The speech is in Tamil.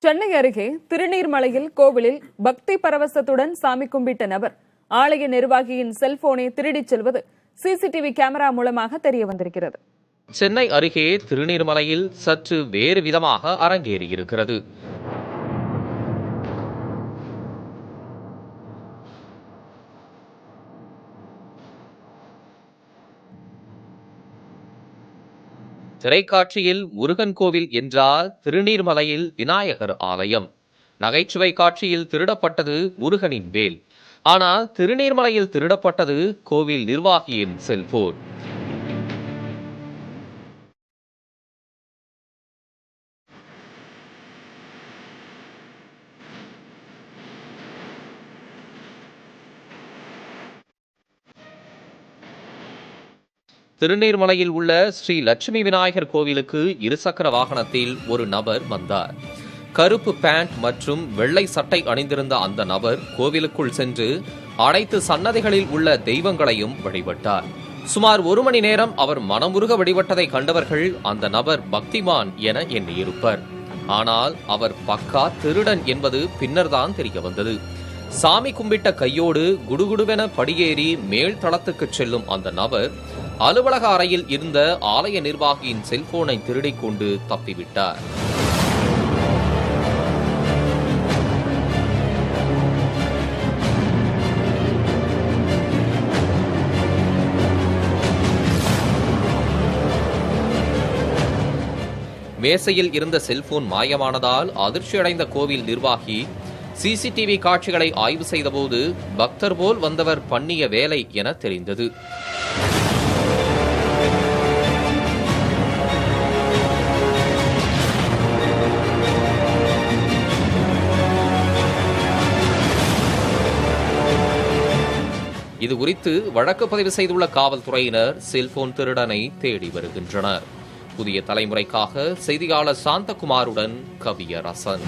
சென்னை அருகே திருநீர்மலையில் கோவிலில் பக்தி பரவசத்துடன் சாமி கும்பிட்ட நபர் ஆலய நிர்வாகியின் செல்போனை திருடிச் செல்வது சிசிடிவி கேமரா மூலமாக தெரிய வந்திருக்கிறது. சென்னை அருகே திருநீர்மலையில் சற்று வேறு விதமாக அரங்கேறியிருக்கிறது. திரைக்காட்சியில் முருகன் கோவில் என்றால் திருநீர்மலையில் விநாயகர் ஆலயம். நகைச்சுவை காட்சியில் திருடப்பட்டது முருகனின் வேல். ஆனால் திருநீர்மலையில் திருடப்பட்டது கோவில் நிர்வாகியின் செல்போன். திருநீர்மலையில் உள்ள ஸ்ரீ லட்சுமி விநாயகர் கோவிலுக்கு இருசக்கர வாகனத்தில் ஒரு நபர் வந்தார். கருப்பு பேண்ட் மற்றும் வெள்ளை சட்டை அணிந்திருந்த அந்த நபர் கோவிலுக்குள் சென்று அனைத்து சன்னதிகளில் உள்ள தெய்வங்களையும் வழிபட்டார். சுமார் 1 மணி நேரம் அவர் மனமுருக வழிபட்டதை கண்டவர்கள் அந்த நபர் பக்திமான் என எண்ணியிருப்பர். ஆனால் அவர் பக்கா திருடன் என்பது பின்னர்தான் தெரிய வந்தது. சாமி கும்பிட்ட கையோடு குடுகுடுவென படியேறி மேல் தளத்துக்கு செல்லும் அந்த நபர் அலுவலக அறையில் இருந்த ஆலய நிர்வாகியின் செல்போனை திருடிக் கொண்டு தப்பிவிட்டார். மேசையில் இருந்த செல்போன் மாயமானதால் அதிர்ச்சியடைந்த கோவில் நிர்வாகி சிசிடிவி காட்சிகளை ஆய்வு செய்தபோது பக்தர் போல் வந்தவர் பண்ணிய வேலை என தெரிந்தது. இதுகுறித்து வழக்கு பதிவு செய்துள்ள காவல்துறையினர் செல்போன் திருடனை தேடி வருகின்றனர். புதிய தலைமுறைக்காக செய்தியாளர் சாந்தகுமாருடன் கவியரசன்.